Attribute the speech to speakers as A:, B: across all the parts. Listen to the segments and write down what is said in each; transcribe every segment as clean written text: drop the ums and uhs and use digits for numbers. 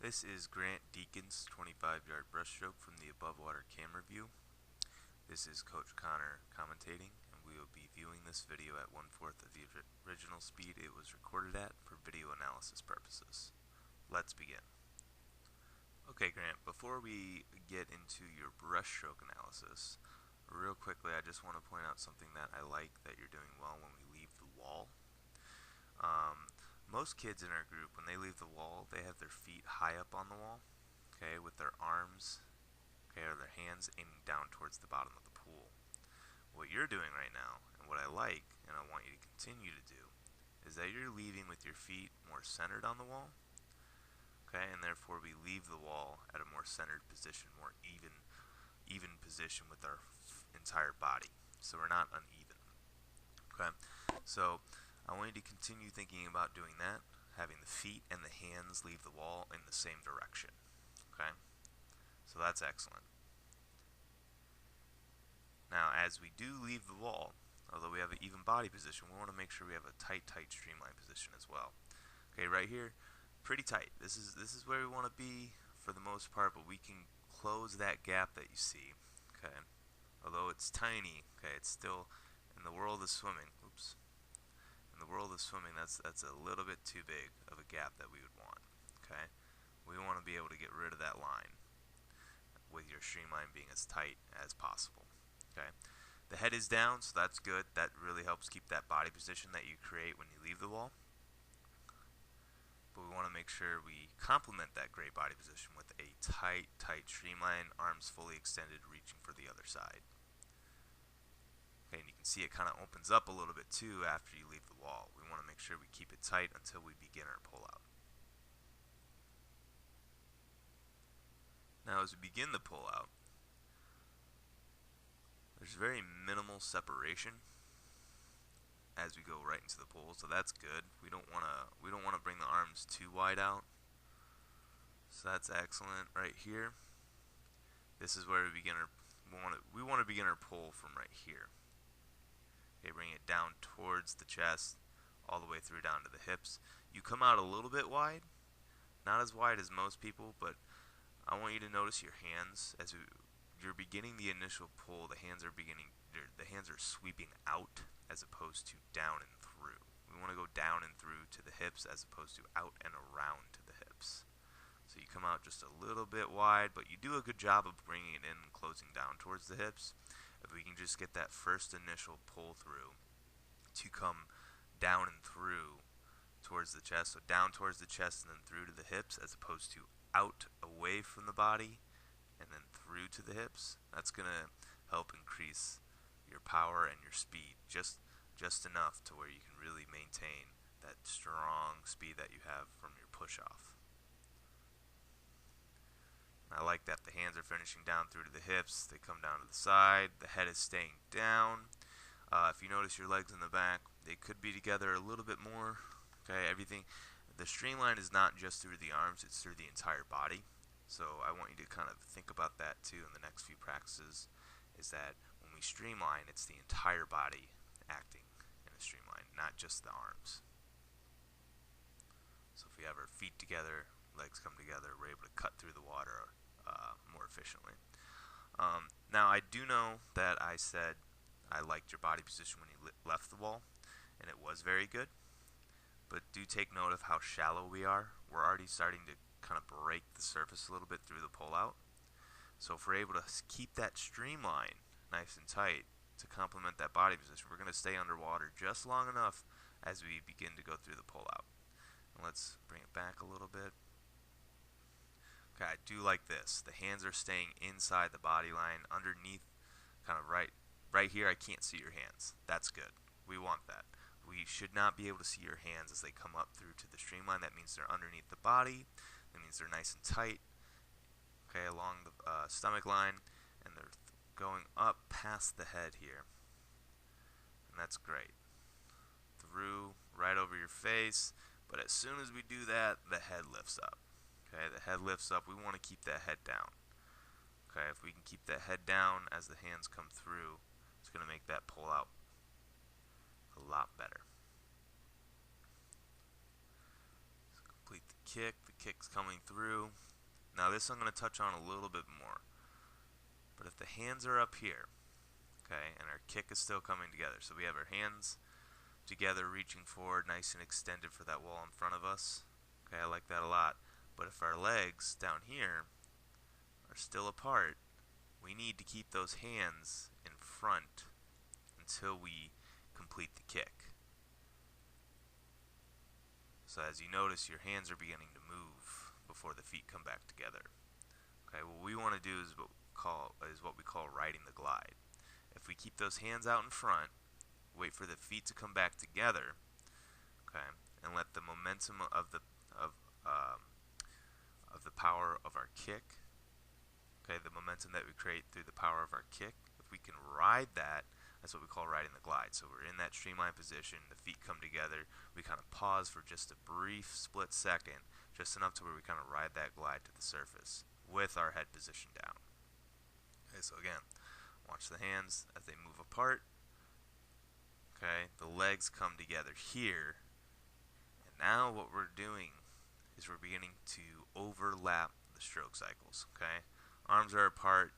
A: This is Grant Deacon's 25-yard breaststroke from the above water camera view. This is Coach Connor commentating, and we will be viewing this video at 1/4 of the original speed it was recorded at for video analysis purposes. Let's begin. Okay, Grant, before we get into your breaststroke analysis, real quickly I just want to point out something that I like that you're doing well when we leave the wall. Most kids in our group, when they leave the wall, they have their feet high up on the wall, okay, with their arms, okay, or their hands aiming down towards the bottom of the pool. What you're doing right now, and what I like, and I want you to continue to do, is that you're leaving with your feet more centered on the wall, okay, and therefore we leave the wall at a more centered position, more even position with our entire body, so we're not uneven, okay. So I want you to continue thinking about doing that, having the feet and the hands leave the wall in the same direction, okay. So that's excellent. Now, as we do leave the wall, although we have an even body position, we want to make sure we have a tight streamline position as well. Okay, right here, pretty tight. This is where we want to be for the most part, but we can close that gap that you see. Okay, although it's tiny, okay, it's still in the world of swimming. Oops. In the world of swimming, that's a little bit too big of a gap that we would want. Okay, we want to be able to get rid of that line with your streamline being as tight as possible. Okay, the head is down, so that's good. That really helps keep that body position that you create when you leave the wall. But we want to make sure we complement that great body position with a tight streamline, arms fully extended, reaching for the other side. Okay, and you can see it kind of opens up a little bit too after you leave the wall. We want to make sure we keep it tight until we begin our pull-out. Now, as we begin the pull-out, there's very minimal separation as we go right into the pull, so that's good. We don't want to bring the arms too wide out. So that's excellent right here. This is where we begin our we want to begin our pull from right here. Okay, bring it down towards the chest, all the way through down to the hips. You come out a little bit wide, not as wide as most people, but I want you to notice your hands as you're beginning the initial pull. The hands are sweeping out as opposed to down and through. We want to go down and through to the hips as opposed to out and around to the hips. So you come out just a little bit wide, but you do a good job of bringing it in and closing down towards the hips. If we can just get that first initial pull through to come down and through towards the chest, so down towards the chest and then through to the hips as opposed to out away from the body and then through to the hips, that's going to help increase your power and your speed just enough to where you can really maintain that strong speed that you have from your push-off. I like that the hands are finishing down through to the hips. They come down to the side. The head is staying down. If you notice your legs in the back, they could be together a little bit more. Okay, the streamline is not just through the arms, it's through the entire body. So I want you to kind of think about that too in the next few practices, is that when we streamline, it's the entire body acting in a streamline, not just the arms. So if we have our feet together, legs come together, we're able to cut through the water more efficiently. Now, I do know that I said I liked your body position when you left the wall, and it was very good, but do take note of how shallow we are. We're already starting to kind of break the surface a little bit through the pull-out. So if we're able to keep that streamline nice and tight to complement that body position, we're going to stay underwater just long enough as we begin to go through the pull-out. Let's bring it back a little bit. Okay, I do like this. The hands are staying inside the body line, underneath, kind of right here. I can't see your hands. That's good. We want that. We should not be able to see your hands as they come up through to the streamline. That means they're underneath the body. That means they're nice and tight, okay, along the stomach line, and they're going up past the head here. And that's great. Through, right over your face. But as soon as we do that, the head lifts up. Okay, the head lifts up. We want to keep that head down. Okay, if we can keep that head down as the hands come through, it's going to make that pull out a lot better. So complete the kick, the The kick's coming through. Now this I'm going to touch on a little bit more. But if the hands are up here, okay, and our kick is still coming together, so we have our hands together reaching forward nice and extended for that wall in front of us. Okay, I like that a lot. But if our legs down here are still apart, we need to keep those hands in front until we complete the kick. So as you notice, your hands are beginning to move before the feet come back together. Okay, what we want to do is what we call riding the glide. If we keep those hands out in front, wait for the feet to come back together, okay, and let the momentum of the power of our kick, okay, the momentum that we create through the power of our kick, if we can ride that, that's what we call riding the glide. So we're in that streamline position, the feet come together, we kind of pause for just a brief split second, just enough to where we kind of ride that glide to the surface with our head position down. Okay, so again, watch the hands as they move apart. Okay, the legs come together here, and now what we're doing is we're beginning to overlap the stroke cycles. Okay, arms are apart.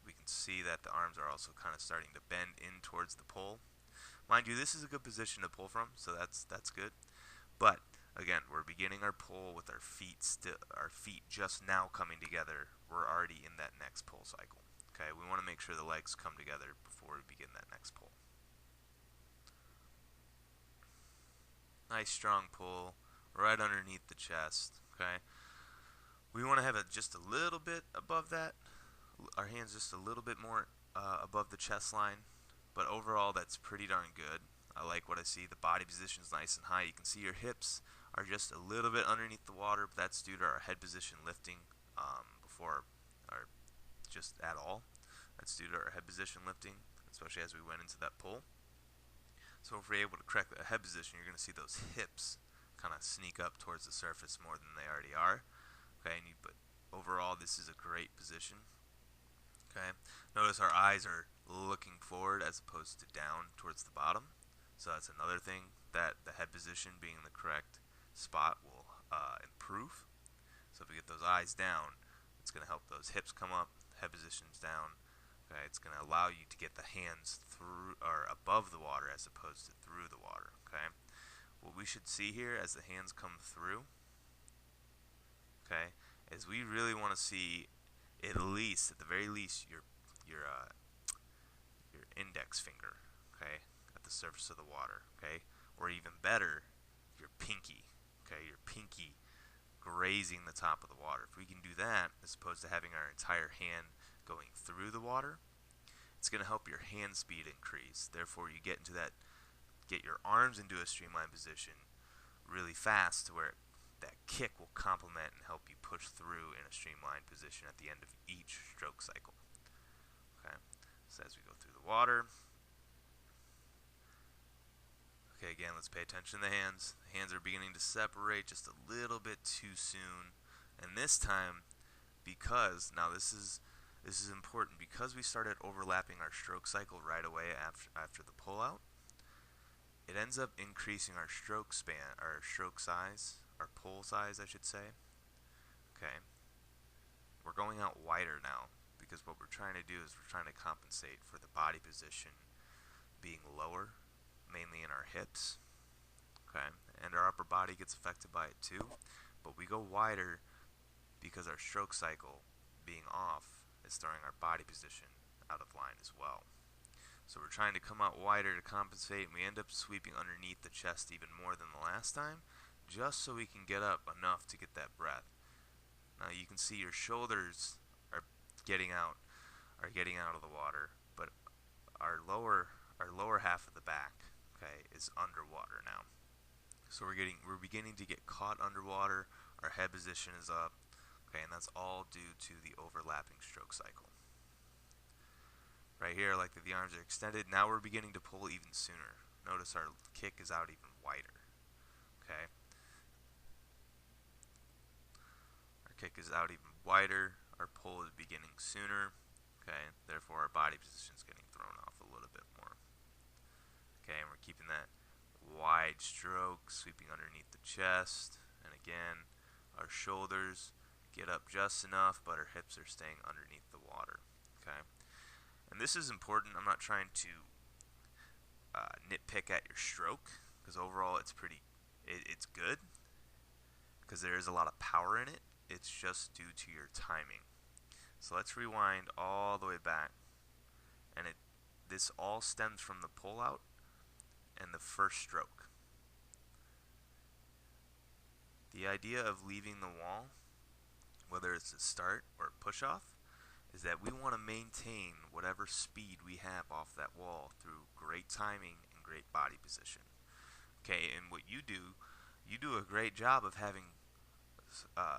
A: We can see that the arms are also kind of starting to bend in towards the pole. Mind you, this is a good position to pull from, so that's good. But again, we're beginning our pull with our feet just now coming together. We're already in that next pull cycle. Okay, we want to make sure the legs come together before we begin that next pull. Nice strong pull right underneath the chest. Okay, we want to have it just a little bit above that, our hands just a little bit more above the chest line, but overall that's pretty darn good. I like what I see. The body position is nice and high. You can see your hips are just a little bit underneath the water, but that's due to our head position lifting before our just at all. That's due to our head position lifting, especially as we went into that pull. So if we're able to correct the head position, you're going to see those hips kind of sneak up towards the surface more than they already are. Okay, but overall this is a great position. Okay, notice our eyes are looking forward as opposed to down towards the bottom. So that's another thing that the head position being in the correct spot will improve. So if we get those eyes down, it's going to help those hips come up, head position's down. Okay, it's going to allow you to get the hands through or above the water as opposed to through the water. Okay, what we should see here as the hands come through, okay, is we really want to see at the very least, your index finger, okay, at the surface of the water, okay, or even better, your pinky, okay, your pinky grazing the top of the water. If we can do that, as opposed to having our entire hand going through the water, it's going to help your hand speed increase. Therefore, you get your arms into a streamlined position really fast to where that kick will complement and help you push through in a streamlined position at the end of each stroke cycle. Okay, so as we go through the water, okay, again, let's pay attention to the hands. The hands are beginning to separate just a little bit too soon, and this time, because now this is important, because we started overlapping our stroke cycle right away after the pull out, it ends up increasing our stroke span, our stroke size, our pull size, I should say. Okay, we're going out wider now because what we're trying to do is we're trying to compensate for the body position being lower, mainly in our hips. Okay, and our upper body gets affected by it too, but we go wider because our stroke cycle being off is throwing our body position out of line as well. So we're trying to come out wider to compensate, and we end up sweeping underneath the chest even more than the last time, just so we can get up enough to get that breath. Now you can see your shoulders are getting out of the water, but our lower half of the back, okay, is underwater now. So we're beginning to get caught underwater. Our head position is up, okay, and that's all due to the overlapping stroke cycle. Right here, like the arms are extended. Now we're beginning to pull even sooner. Notice our kick is out even wider. Okay. Our kick is out even wider. Our pull is beginning sooner. Okay. Therefore, our body position is getting thrown off a little bit more. Okay, and we're keeping that wide stroke sweeping underneath the chest. And again, Our shoulders get up just enough, but our hips are staying underneath the water. Okay? And this is important. I'm not trying to nitpick at your stroke, because overall it's good, because there is a lot of power in it. It's just due to your timing. So let's rewind all the way back. And this all stems from the pull out and the first stroke. The idea of leaving the wall, whether it's a start or a push off, is that we want to maintain whatever speed we have off that wall through great timing and great body position. Okay, and what you do a great job of having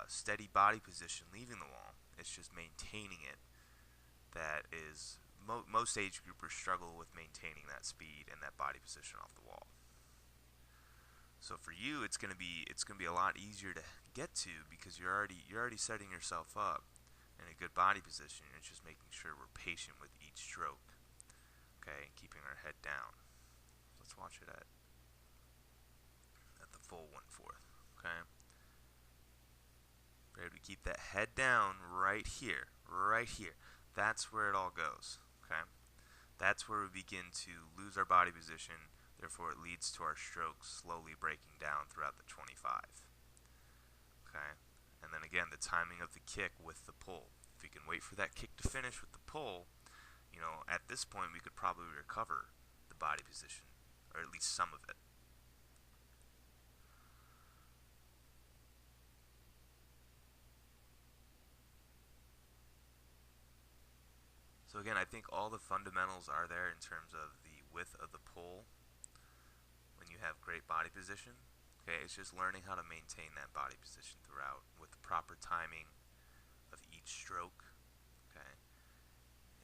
A: steady body position leaving the wall. It's just maintaining it that is most age groupers struggle with maintaining that speed and that body position off the wall. So for you, it's gonna be a lot easier to get to, because you're already setting yourself up in a good body position. It's just making sure we're patient with each stroke, okay, and keeping our head down. Let's watch it at the full 1/4, okay. We're able to keep that head down right here, right here. That's where it all goes, okay. That's where we begin to lose our body position. Therefore, it leads to our strokes slowly breaking down throughout the 25. Okay? And then again, the timing of the kick with the pull. If we can wait for that kick to finish with the pull, at this point we could probably recover the body position, or at least some of it. So again, I think all the fundamentals are there in terms of the width of the pull when you have great body position. Okay, it's just learning how to maintain that body position throughout with the proper timing of each stroke, okay,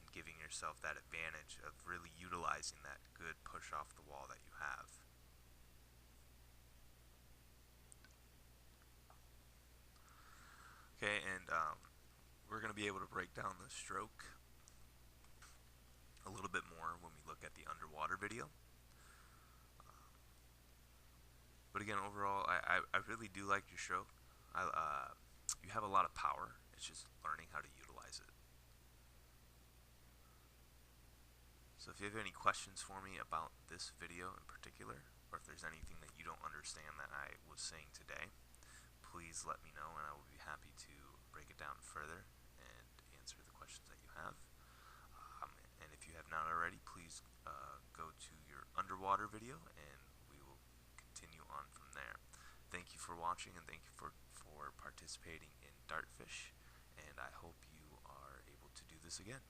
A: and giving yourself that advantage of really utilizing that good push off the wall that you have. Okay, and we're going to be able to break down the stroke a little bit more when we look at the underwater video. But again, overall, I really do like your stroke. You have a lot of power. It's just learning how to utilize it. So if you have any questions for me about this video in particular, or if there's anything that you don't understand that I was saying today, please let me know, and I will be happy to break it down further and answer the questions that you have. And if you have not already, please go to your underwater video, and we will continue on from there. Thank you for watching, and thank you for participating in Dartfish, and I hope you are able to do this again.